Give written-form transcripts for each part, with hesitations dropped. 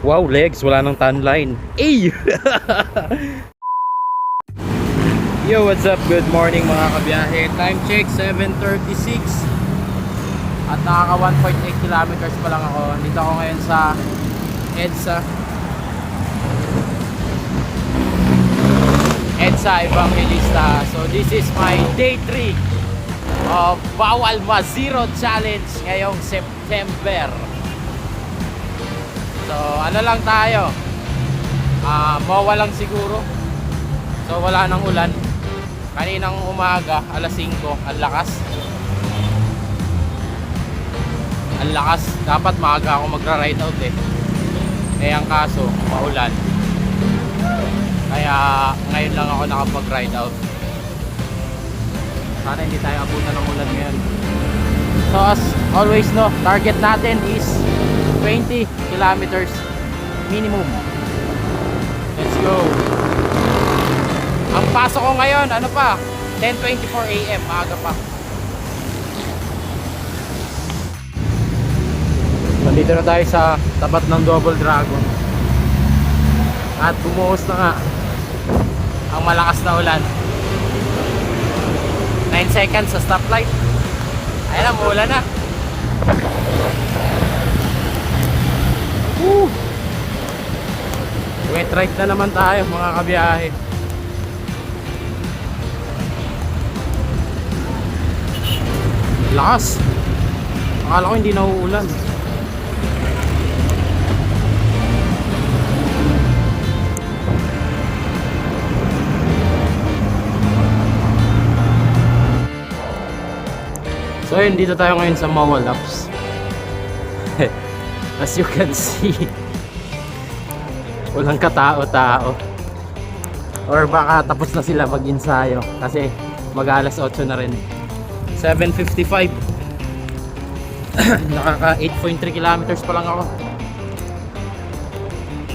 Wow, legs, wala nang tan line. Ay! Yo, what's up? Good morning mga kabiyahe. Time check, 7:36. At nakaka 1.8 kilometers pa lang ako. Dito ako ngayon sa EDSA Evangelista. So this is my day 3 of Bawal Ma-Zero Challenge ngayong September. So ano lang tayo, MOA lang siguro. So wala nang ulan. Kaninang umaga alas 5, ang lakas. Ang lakas. Dapat maaga ako magra-ride out eh ang kaso maulan. Kaya ngayon lang ako nakapag-ride out. Sana hindi tayo abutan ng ulan ngayon. So as always no, target natin is 20 kilometers minimum. Let's go. Ang pasok ko ngayon, ano pa? 10:24 AM, maaga pa. Nandito na tayo sa tapat ng Double Dragon. At bumuhos na nga ang malakas na ulan. 9 seconds sa stoplight. Ayan na, muulan na. Woo! Wet ride na naman tayo mga kabiyahe. Lakas. Akala ko hindi na uulan. So yun, dito tayo ngayon sa MOA Laps. As you can see, walang katao-tao. Or baka tapos na sila mag-ensayo kasi mag-alas 8 na rin. 7:55. Nakaka 8.3 kilometers pa lang ako.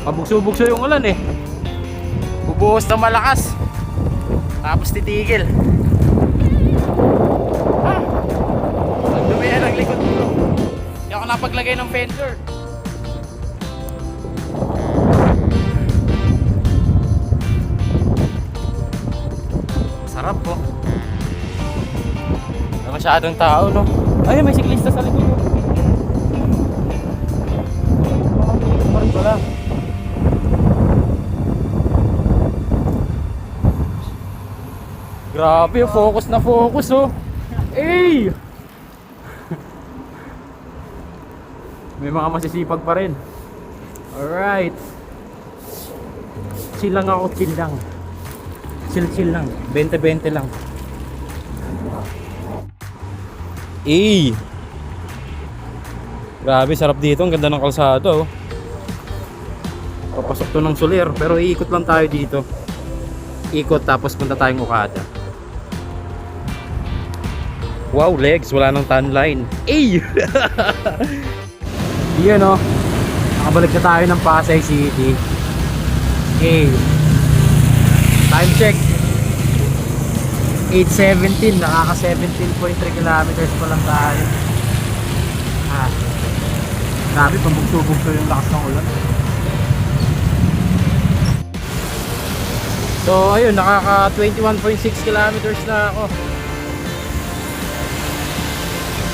Pabugso-bugso yung ulan eh. Bubuhos na malakas, tapos titigil. Dumihan ang likod ko. Hindi ako napaglagay ng fender. Sarap po. Wala masyadong tao no. Ay, may siklista sa likod. Parang wala. Grabe, focus na focus oh. Ey! May mga masisipag pa rin. Alright. Chill lang ako, chill lang. Chill lang. 20-20 lang. Eh. Grabe, sarap dito. Ang ganda ng kalsada oh. Papasok to ng Soler. Pero iikot lang tayo dito. Ikot tapos punta tayong Okada. Wow, legs. Wala nang tan line. Eh. Yun o, nakabalik na tayo ng Pasay City. Okay, time check 8:17, nakaka 17.3 kilometers pa lang tayo. Grabe, pambugso-bugso yung lakas ng ulan. So ayun, nakaka 21.6 kilometers na ako.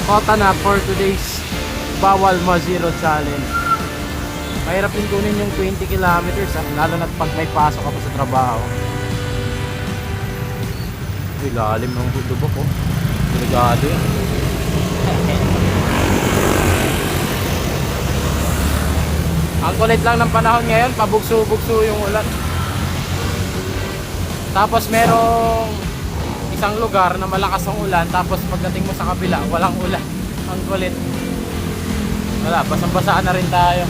Kota na for today's Bawal Ma-Zero Challenge. Mahirap din kunin yung 20 kilometers lalo na pag may pasok ka pa sa trabaho. Uy, lalim ng lubok oh. Delikado yun. Ang kulit lang ng panahon ngayon, pabugso-bugso yung ulan. Tapos merong isang lugar na malakas ang ulan, tapos pagdating mo sa kabila, walang ulan. Ang kulit. Wala, basang-basaan na rin tayo.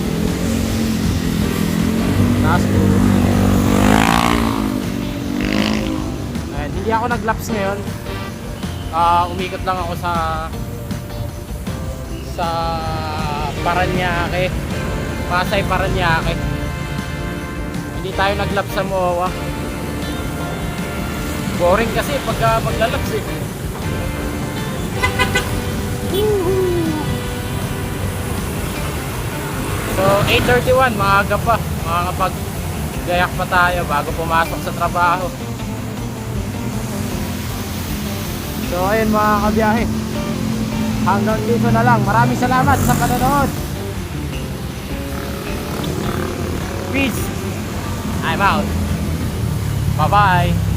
Hindi ako nag-laps ngayon. Umikot lang ako sa Paranaque, Pasay Paranaque. Hindi tayo nag-laps sa MOA. Boring kasi pagka maglalaps eh. So 8:31, maaga pa. Makakapag-gayak pa tayo bago pumasok sa trabaho. So ayun mga kabiyahe, hanggang dito na lang. Maraming salamat sa panonood. Peace. I'm out. Bye bye.